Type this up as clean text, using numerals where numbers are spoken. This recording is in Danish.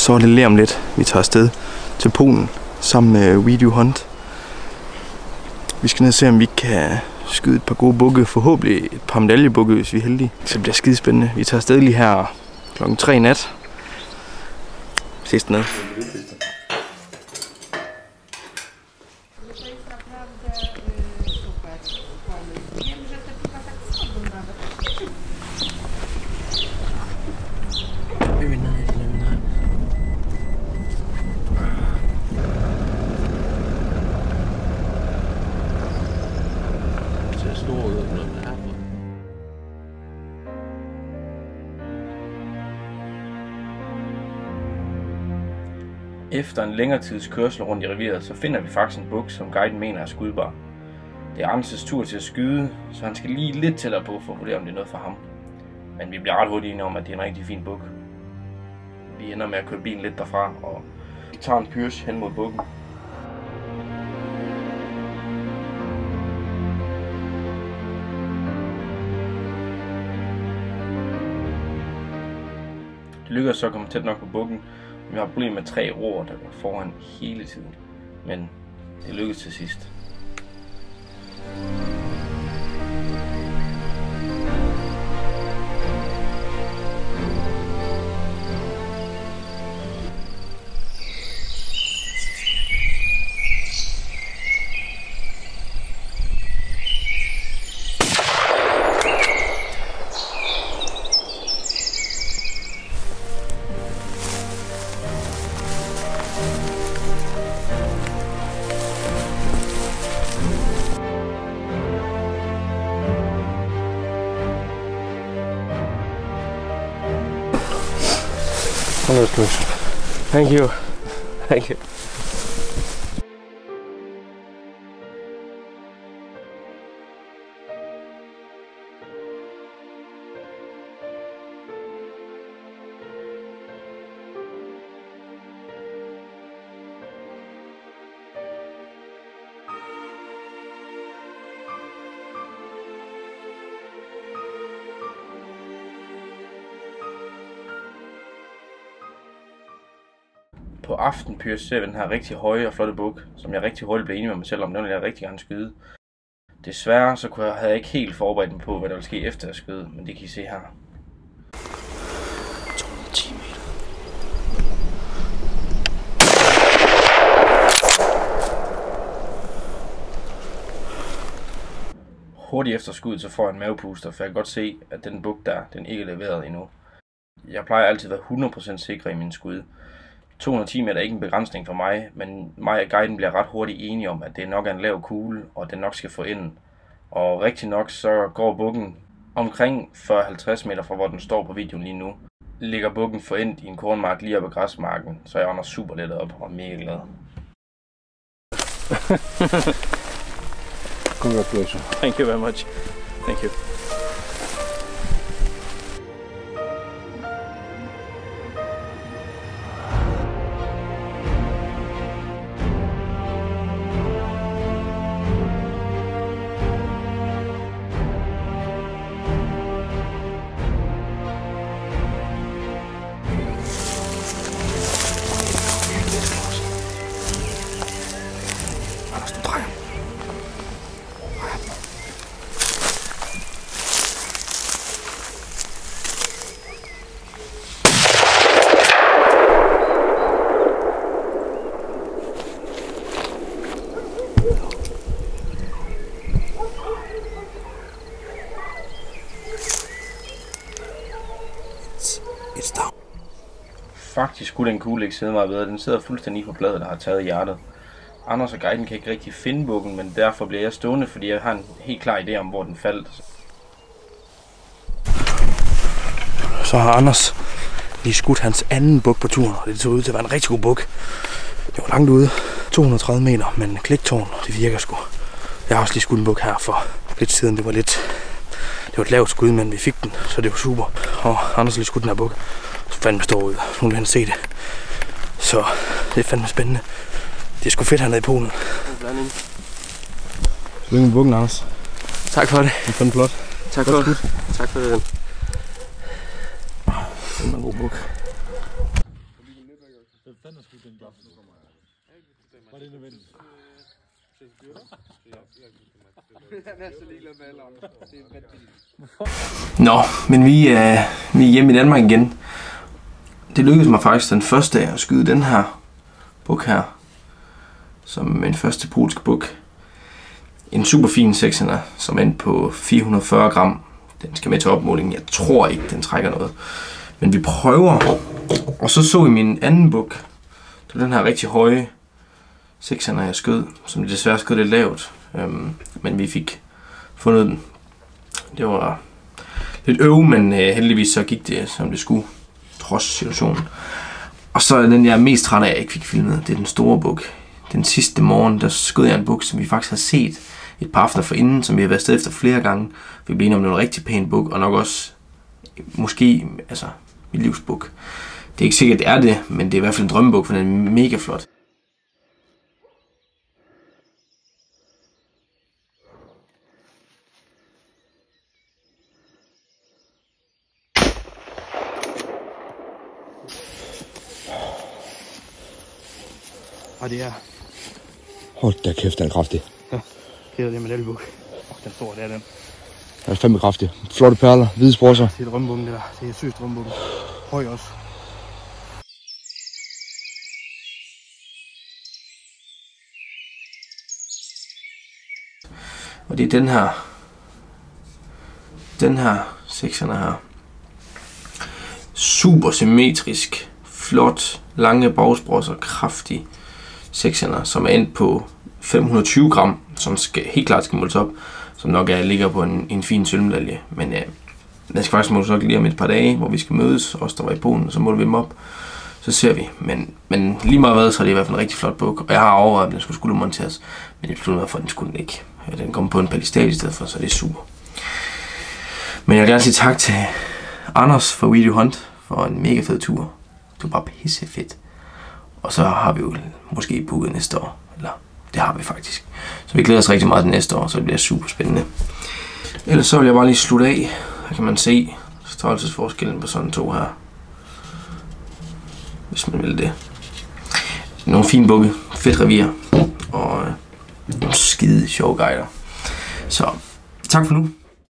så er det lige om lidt, vi tager afsted til Polen sammen med We Do Hunt. Vi skal ned og se, om vi kan skyde et par gode bukke, forhåbentlig et par medaljebukke, hvis vi er heldige. Så det bliver skidespændende. Vi tager afsted lige her klokken 3 i nat. Ses dernede. Efter en længere tids kørsel rundt i reviret, så finder vi faktisk en buk, som guiden mener er skudbar. Det er Anders' tur til at skyde, så han skal lige lidt tættere på for at vurdere, om det er noget for ham. Men vi bliver ret hurtigt enige om, at det er en rigtig fin buk. Vi ender med at køre bilen lidt derfra, og vi tager en Pyrsch hen mod bukken. Det lykkedes så at komme tæt nok på bukken. Vi har problemer med 3 roer, der går foran hele tiden. Men det lykkedes til sidst. Thank you. Thank you. På aftenpyrs ser vi den her rigtig høje og flotte buk, som jeg rigtig hurtigt blev enig med mig selv om, den ville jeg rigtig gerne skyde. Desværre så havde jeg ikke helt forberedt mig på, hvad der ville ske efter at skyde, men det kan I se her. 210 meter. Hurtigt efter skuddet så får jeg en mavepuster, for jeg kan godt se, at den buk der, den ikke er leveret endnu. Jeg plejer altid at være 100% sikker i mine skud. 210 meter er ikke en begrænsning for mig, men mig og guiden bliver ret hurtigt enige om, at det nok er en lav kugle, og den nok skal få ind. Og rigtig nok så går bukken omkring 40-50 meter fra hvor den står på videoen lige nu. Ligger bukken for ind i en kornmark lige oppe i græsmarken, så jeg ånder super let op og er mega glad. Congratulations. Thank you very much. Thank you. Faktisk skulle den kugle ikke sidde meget bedre. Den sidder fuldstændig på bladet, der har taget hjertet. Anders og guiden kan ikke rigtig finde bukken, men derfor bliver jeg stående, fordi jeg har en helt klar idé om, hvor den faldt. Så har Anders lige skudt hans anden buk på turen, og det så ud til at være en rigtig god buk. Det var langt ude, 230 meter, men kliktårn, det virker sgu. Jeg har også lige skudt en buk her for lidt siden. Det var et lavt skud, men vi fik den, så det var super. Og Anders lige skudt den her buk. Så fandme står ud. Nu vil han se det. Så det er fandme spændende. Det er sgu fedt hernede i Polen. Lykke med bukken, Anders. Tak for det. Det er fandme flot. Tak for det. Tak for det. Det er en god buk. fanden skulle den blaf? Var det nødvendigt? Han er så ligeglad med alderen. Det er vanvittigt. Nå, men vi er hjemme i Danmark igen. Det lykkedes mig faktisk den første dag at skyde den her buk her. Som min første polske buk. En super fin 6'er, som endte på 440 gram. Den skal med til opmålingen. Jeg tror ikke, den trækker noget. Men vi prøver. Og så i min anden buk. Det var den her rigtig høje 6'er, jeg skød. Som desværre skød lidt lavt. Men vi fik fundet den. Det var lidt men heldigvis så gik det, som det skulle. Trods situationen. Og så den jeg er mest træt af, jeg ikke fik filmet. Det er den store buk. Den sidste morgen, der skød jeg en buk, som vi faktisk har set et par aftener forinden, som vi har været afsted efter flere gange. Vi blev enige om en rigtig pæn buk, og nok også, måske, altså, mit livs buk. Det er ikke sikkert, det er det, men det er i hvert fald en drømmebuk, for den er mega flot. Og det er... Hold da kæft, den er kraftig. Ja, det er det med elbuk. Den store, det er den. Den er fandme kraftig. Flotte perler, hvide sprosser. Det er drømmebukken, det der. Det er sygt drømmebukken. Høj også. Og det er den her 6'erne her. Super symmetrisk, flot, lange bagsprosser, kraftig 6'erne, som er endt på 520 gram, som helt klart skal måles op, som nok ligger på en fin sølvmedalje. Men den skal faktisk måles op lige om et par dage, hvor vi skal mødes, os der var i Polen, og så måler vi dem op. Så ser vi. Men lige meget hvad, så er det i hvert fald en rigtig flot buk. Og jeg har overvejet, at den skulle skuldermonteres, men jeg besluttede mig for, at den skulle den ikke. Den kom på en palistat i stedet for, så det er super. Men jeg vil gerne sige tak til Anders fra Video Hunt for en mega fed tur. Det var bare pisse fedt. Og så har vi jo måske booket næste år. Eller det har vi faktisk. Så vi glæder os rigtig meget til næste år, så det bliver super spændende. Ellers så vil jeg bare lige slutte af. Her kan man se størrelsesforskellen på sådan to her. Hvis man vil det. Nogle fine bukke, fedt revir og nogle skide sjove guider. Så tak for nu.